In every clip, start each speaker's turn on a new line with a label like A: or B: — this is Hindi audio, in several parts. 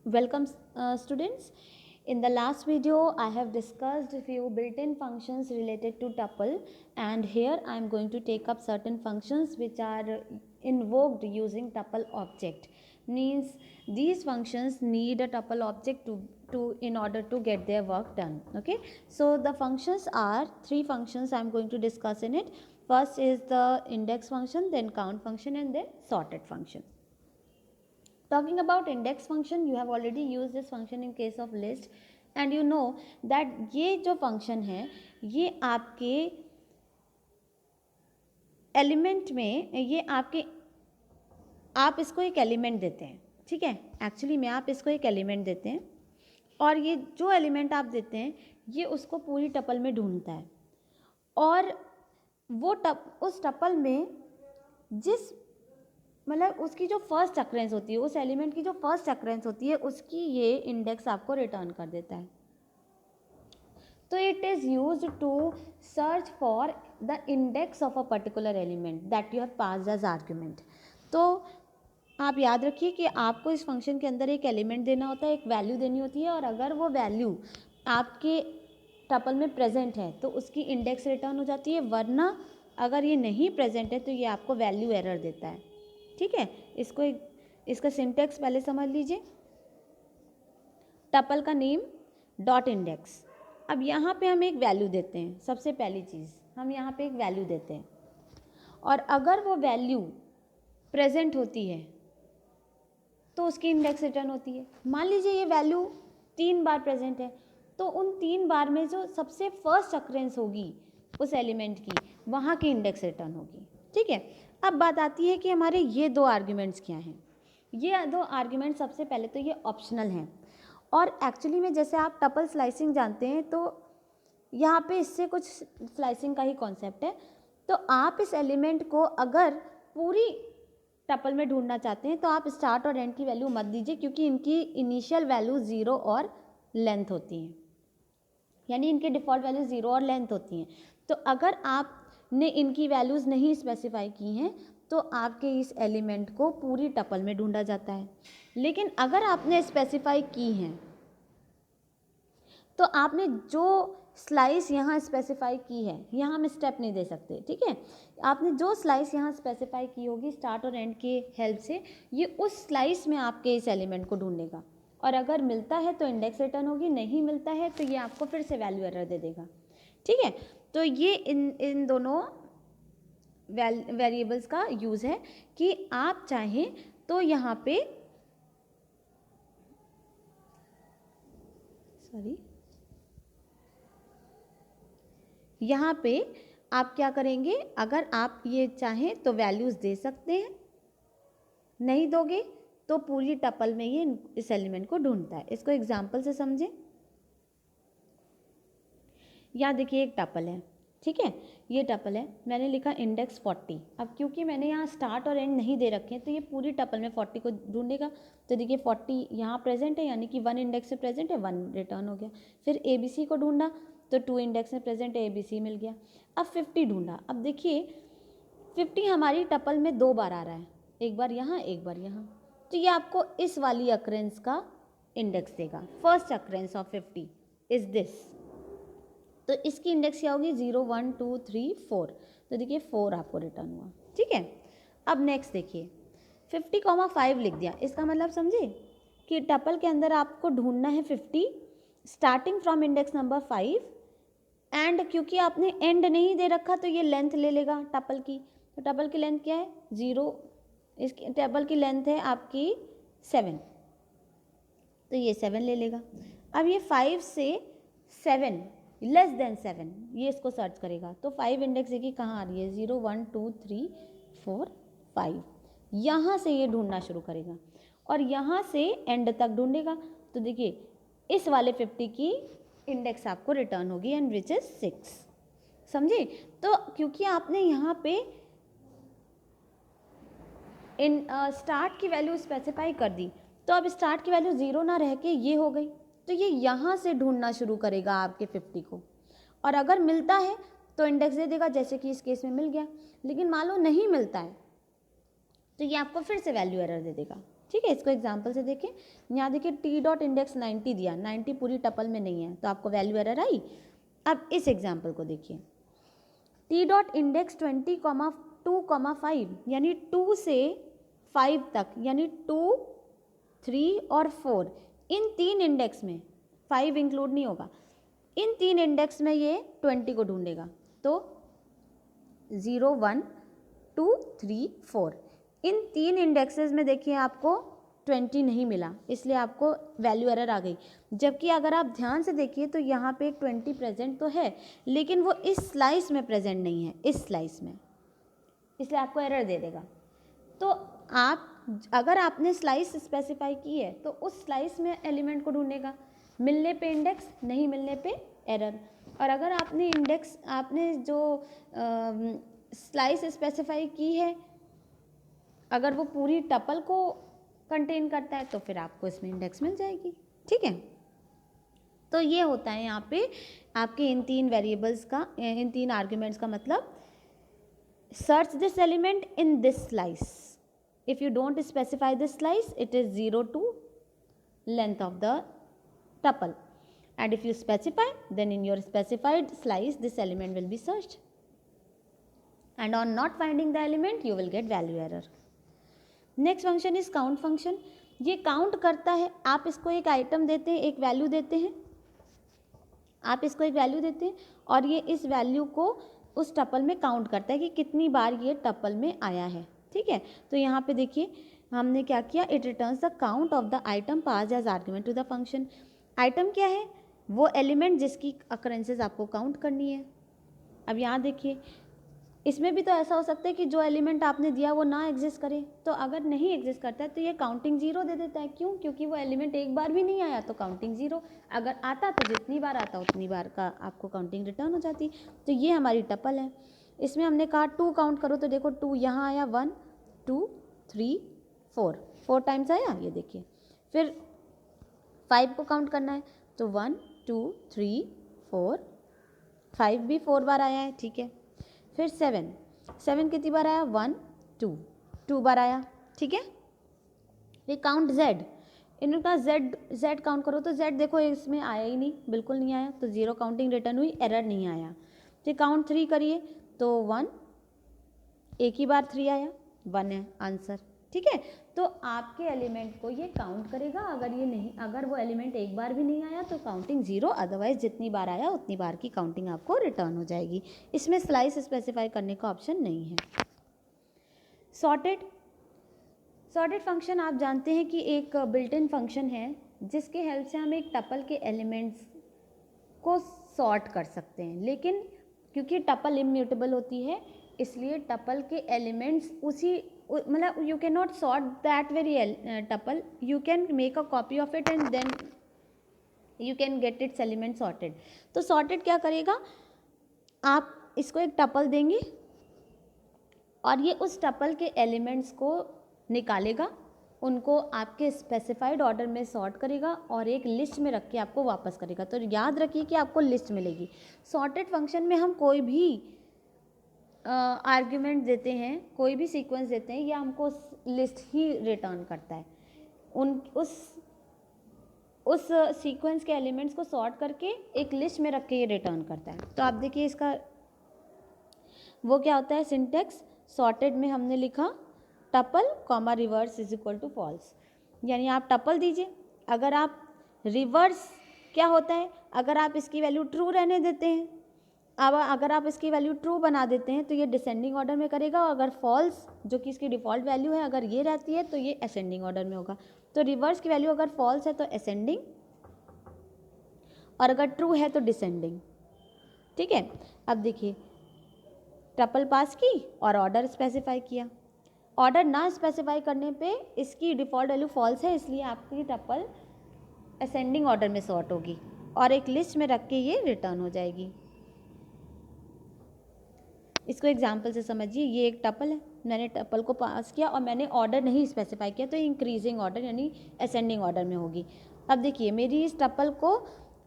A: Welcome students. In the last video I have discussed a few built-in functions related to tuple, and here I am going to take up certain functions which are invoked using tuple object. Means these functions need a tuple object to in order to get their work done. Okay, so the functions are three functions I am going to discuss in it. First is the index function, then count function, and then sorted function. Talking about index function, you have already used this function in case of list, and you know that ये जो function है ये आपके एलिमेंट में ये आपके आप इसको एक एलिमेंट देते हैं, ठीक है, एक्चुअली में आप इसको एक एलिमेंट देते हैं और ये जो एलिमेंट आप देते हैं ये उसको पूरी टपल में ढूंढता है और वो उस टपल में जिस मतलब उसकी जो फर्स्ट अक्रेंस होती है, उस एलिमेंट की जो फर्स्ट अक्रेंस होती है उसकी ये इंडेक्स आपको रिटर्न कर देता है. तो it is use to search for the index of a particular element that you have passed as argument. तो आप याद रखिए कि आपको इस फंक्शन के अंदर एक एलिमेंट देना होता है, एक वैल्यू देनी होती है, और अगर वो वैल्यू आपके टपल में प्रेजेंट है तो उसकी इंडेक्स रिटर्न हो जाती है, वरना अगर ये नहीं प्रेजेंट है तो ये आपको वैल्यू एरर देता है. ठीक है, इसका सिंटेक्स पहले समझ लीजिए. टपल का नेम डॉट इंडेक्स. अब यहाँ पे हम एक वैल्यू देते हैं. सबसे पहली चीज़ हम यहाँ पे एक वैल्यू देते हैं और अगर वो वैल्यू प्रेजेंट होती है तो उसकी इंडेक्स रिटर्न होती है. मान लीजिए ये वैल्यू 3 बार प्रेजेंट है तो उन 3 बार में जो सबसे फर्स्ट अक्रेंस होगी उस एलिमेंट की, वहाँ की इंडेक्स रिटर्न होगी. ठीक है, अब बात आती है कि हमारे ये दो आर्ग्यूमेंट्स क्या हैं. ये दो आर्ग्यूमेंट सबसे पहले तो ये ऑप्शनल हैं और एक्चुअली में जैसे आप टपल स्लाइसिंग जानते हैं तो यहाँ पे इससे कुछ स्लाइसिंग का ही कॉन्सेप्ट है. तो आप इस एलिमेंट को अगर पूरी टपल में ढूंढना चाहते हैं तो आप स्टार्ट और एंड की वैल्यू मत दीजिए, क्योंकि इनकी इनिशियल वैल्यू 0 और लेंथ होती हैं, यानी इनके डिफ़ॉल्ट वैल्यू 0 और लेंथ होती हैं. तो अगर आपने इनकी वैल्यूज़ नहीं स्पेसिफाई की हैं तो आपके इस एलिमेंट को पूरी टपल में ढूंढा जाता है. लेकिन अगर आपने स्पेसिफाई की हैं तो आपने जो स्लाइस यहाँ स्पेसिफाई की है, यहाँ हम स्टेप नहीं दे सकते. ठीक है, आपने जो स्लाइस यहाँ स्पेसिफाई की होगी स्टार्ट और एंड के हेल्प से, ये उस स्लाइस में आपके इस एलिमेंट को ढूंढेगा और अगर मिलता है तो इंडेक्स रिटर्न होगी, नहीं मिलता है तो ये आपको फिर से वैल्यू एरर दे देगा. ठीक है, तो ये इन दोनों वेरिएबल्स का यूज़ है कि आप चाहें तो यहाँ पे यहाँ पे आप क्या करेंगे, अगर आप ये चाहें तो वैल्यूज़ दे सकते हैं, नहीं दोगे तो पूरी टपल में ये इस एलिमेंट को ढूंढता है. इसको एग्जांपल से समझें. यहाँ देखिए एक टपल है, ठीक है, ये टपल है, मैंने लिखा इंडेक्स 40. अब क्योंकि मैंने यहाँ स्टार्ट और एंड नहीं दे रखे हैं तो ये पूरी टपल में 40 को ढूंढेगा. तो देखिए 40 यहाँ प्रेजेंट है, यानी कि 1 इंडेक्स से प्रेजेंट है, 1 रिटर्न हो गया. फिर ABC को ढूंढा तो 2 इंडेक्स में प्रेजेंट है, ABC मिल गया. अब 50 ढूंढा. अब देखिए 50 हमारी टपल में 2 बार आ रहा है, एक बार यहाँ एक बार यहाँ, तो ये आपको इस वाली अक्रेंस का इंडेक्स देगा. First occurrence of 50 is this. तो इसकी इंडेक्स क्या होगी, 0 1 2 3 4. तो देखिए 4 आपको रिटर्न हुआ. ठीक है, अब नेक्स्ट देखिए 50,5 लिख दिया. इसका मतलब समझे कि टपल के अंदर आपको ढूंढना है 50 starting from index number 5, and क्योंकि आपने एंड नहीं दे रखा तो ये लेंथ ले लेगा टपल की. तो टपल की लेंथ क्या है, 0. इसकी टपल की लेंथ है आपकी 7, तो ये 7 ले लेगा. अब ये 5 से 7 लेस देन 7 ये इसको सर्च करेगा. तो 5 इंडेक्स देखिए कहाँ आ रही है, 0 1 2 3 4 5. यहाँ से ये ढूंढना शुरू करेगा और यहाँ से एंड तक ढूंढेगा. तो देखिए इस वाले 50 की इंडेक्स आपको रिटर्न होगी, एंड विच इज 6. समझे. तो क्योंकि आपने यहाँ पे इन स्टार्ट की वैल्यू स्पेसिफाई कर दी तो अब स्टार्ट की वैल्यू 0 ना रह के ये हो गई, तो ये यहाँ से ढूंढना शुरू करेगा आपके 50 को, और अगर मिलता है तो इंडेक्स दे देगा, जैसे कि इस केस में मिल गया. लेकिन मान लो नहीं मिलता है तो ये आपको फिर से वैल्यू एरर दे देगा. ठीक है, इसको एग्जाम्पल से देखें। यहाँ देखिए टी डॉट इंडेक्स 90 दिया, 90 पूरी टपल में नहीं है तो आपको वैल्यू एरर आई। अब इस एग्जाम्पल को देखिए, टी डॉट इंडेक्स 20,2,5 यानी 2 से 5 तक, यानी 2, 3 और 4, इन 3 इंडेक्स में 5 इंक्लूड नहीं होगा, इन 3 इंडेक्स में ये 20 को ढूंढेगा। तो 0, 1, 2, 3, 4, इन 3 इंडेक्सेस में देखिए आपको 20 नहीं मिला, इसलिए आपको वैल्यू एरर आ गई। जबकि अगर आप ध्यान से देखिए तो यहाँ पे एक 20 प्रेजेंट तो है, लेकिन वो इस स्लाइस में प्रेजेंट नहीं है, इस स्लाइस में, इसलिए आपको एरर दे देगा। तो आप अगर आपने स्लाइस स्पेसिफाई की है तो उस स्लाइस में एलिमेंट को ढूंढेगा, मिलने पे इंडेक्स, नहीं मिलने पे एरर। और अगर आपने जो स्लाइस स्पेसिफाई की है अगर वो पूरी टपल को कंटेन करता है तो फिर आपको इसमें इंडेक्स मिल जाएगी। ठीक है, तो ये होता है यहाँ पे आपके इन 3 वेरिएबल्स का, इन 3 आर्ग्यूमेंट्स का मतलब, search this element in this slice, if you don't specify this slice it is 0 to length of the tuple, and if you specify then in your specified slice this element will be searched, and on not finding the element you will get value error. Next function is count function. ये काउंट करता है, आप इसको एक आइटम देते हैं, एक वैल्यू देते हैं, आप इसको एक वैल्यू देते हैं और ये इस वैल्यू को उस टपल में काउंट करता है कि कितनी बार ये टपल में आया है। ठीक है, तो यहाँ पे देखिए हमने क्या किया, it returns the count of the item pass as argument to the function. Item क्या है, वो एलिमेंट जिसकी अकरेंसेस आपको काउंट करनी है। अब यहाँ देखिए इसमें भी तो ऐसा हो सकता है कि जो एलिमेंट आपने दिया वो ना एग्जिस्ट करे, तो अगर नहीं एग्जिस्ट करता है तो ये काउंटिंग 0 दे देता है। क्यों? क्योंकि वो एलिमेंट एक बार भी नहीं आया तो काउंटिंग 0, अगर आता तो जितनी बार आता उतनी बार का आपको काउंटिंग रिटर्न हो जाती। तो ये हमारी टपल है, इसमें हमने कहा 2 काउंट करो तो देखो 2 यहाँ आया, 1, 2, 3, 4 टाइम्स आया, ये देखिए। फिर 5 को काउंट करना है तो 1, 2, 3, 4, 5 भी 4 बार आया है। ठीक है, फिर 7 कितनी बार आया, 1, 2 बार आया। ठीक है, ये काउंट Z, इनका Z काउंट करो तो Z देखो इसमें आया ही नहीं, बिल्कुल नहीं आया, तो 0 काउंटिंग रिटर्न हुई, एरर नहीं आया। फिर काउंट 3 करिए तो 1, एक ही बार 3 आया, 1 है आंसर। ठीक है, तो आपके एलिमेंट को ये काउंट करेगा, अगर वो एलिमेंट एक बार भी नहीं आया तो काउंटिंग 0, अदरवाइज जितनी बार आया उतनी बार की काउंटिंग आपको रिटर्न हो जाएगी। इसमें स्लाइस स्पेसिफाई करने का ऑप्शन नहीं है। सॉर्टेड फंक्शन आप जानते हैं कि एक बिल्ट इन फंक्शन है जिसके हेल्प से हम एक टपल के एलिमेंट्स को सॉर्ट कर सकते हैं, लेकिन क्योंकि टपल इम्यूटेबल होती है इसलिए टपल के एलिमेंट्स मतलब you can not sort that very tuple, you can make a copy of it and then you can get its element sorted. तो सॉर्टेड क्या करेगा, आप इसको एक टपल देंगे और ये उस टपल के एलिमेंट्स को निकालेगा, उनको आपके स्पेसिफाइड ऑर्डर में सॉर्ट करेगा और एक लिस्ट में रख के आपको वापस करेगा। तो याद रखिए कि आपको लिस्ट मिलेगी। सॉर्टेड फंक्शन में हम कोई भी आर्ग्यूमेंट देते हैं, कोई भी सीक्वेंस देते हैं, या हमको लिस्ट ही रिटर्न करता है, उस सीक्वेंस के एलिमेंट्स को सॉर्ट करके एक लिस्ट में रख के ये रिटर्न करता है। तो आप देखिए इसका वो क्या होता है सिंटेक्स। सॉर्टेड में हमने लिखा tuple comma reverse is equal to false, यानी आप टपल दीजिए, अगर आप रिवर्स क्या होता है, अगर आप इसकी वैल्यू ट्रू रहने देते हैं, अब अगर आप इसकी वैल्यू ट्रू बना देते हैं तो ये डिसेंडिंग ऑर्डर में करेगा, और अगर फॉल्स जो कि इसकी डिफ़ॉल्ट वैल्यू है अगर ये रहती है तो ये असेंडिंग ऑर्डर में होगा। तो रिवर्स की वैल्यू अगर फॉल्स है तो असेंडिंग, और अगर ट्रू है तो डिसेंडिंग। ठीक है, अब देखिए टपल पास की और ऑर्डर स्पेसिफाई किया, ऑर्डर ना स्पेसिफाई करने पे इसकी डिफ़ॉल्ट वैल्यू फॉल्स है इसलिए आपकी टपल असेंडिंग ऑर्डर में सॉर्ट होगी और एक लिस्ट में रख के ये रिटर्न हो जाएगी। इसको एग्जाम्पल से समझिए, ये एक टपल है, मैंने टपल को पास किया और मैंने ऑर्डर नहीं स्पेसिफाई किया तो इंक्रीजिंग ऑर्डर यानी असेंडिंग ऑर्डर में होगी। अब देखिए मेरी इस टपल को,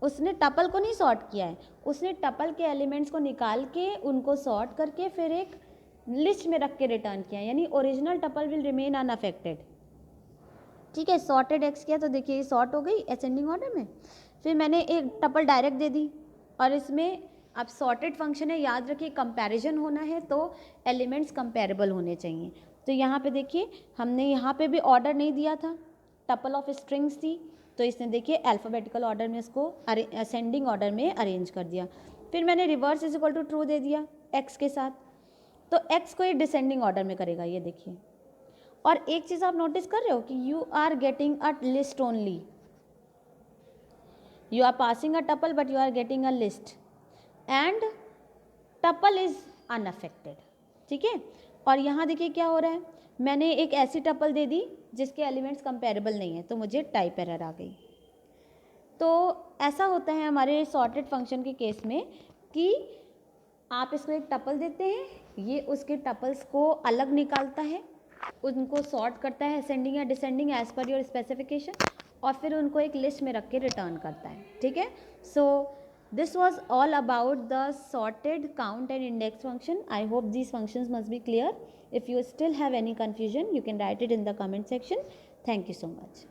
A: उसने टपल को नहीं सॉर्ट किया है, उसने टपल के एलिमेंट्स को निकाल के उनको सॉर्ट करके फिर एक लिस्ट में रख के रिटर्न किया, यानी original tuple will remain unaffected. ठीक है, सॉर्टेड एक्स किया तो देखिए ये सॉर्ट हो गई असेंडिंग ऑर्डर में। फिर मैंने एक टपल डायरेक्ट दे दी, और इसमें अब सॉर्टेड फंक्शन है, याद रखिए कंपैरिजन होना है तो एलिमेंट्स कंपेरेबल होने चाहिए। तो यहाँ पे देखिए हमने यहाँ पे भी ऑर्डर नहीं दिया था, टपल ऑफ स्ट्रिंग्स थी, तो इसने देखिए अल्फ़ाबेटिकल ऑर्डर में इसको असेंडिंग ऑर्डर में अरेंज कर दिया। फिर मैंने reverse is equal to true दे दिया एक्स के साथ, तो एक्स को ये डिसेंडिंग ऑर्डर में करेगा, ये देखिए। और एक चीज़ आप नोटिस कर रहे हो कि you are getting a list only, you are passing a tuple but you are getting a list, and tuple is unaffected, ठीक है। और यहाँ देखिए क्या हो रहा है, मैंने एक ऐसी टपल दे दी जिसके एलिमेंट्स कंपेरेबल नहीं है, तो मुझे टाइप एरर आ गई। तो ऐसा होता है हमारे सॉर्टेड फंक्शन के केस में कि आप इसको एक टपल देते हैं, ये उसके टपल्स को अलग निकालता है, उनको सॉर्ट करता है असेंडिंग या descending as per your specification, और फिर उनको एक लिस्ट में रख के रिटर्न करता है, ठीक है। सो this was all about the sorted, count and index function. I hope these functions must be clear. If you still have any confusion, you can write it in the comment section. Thank you so much.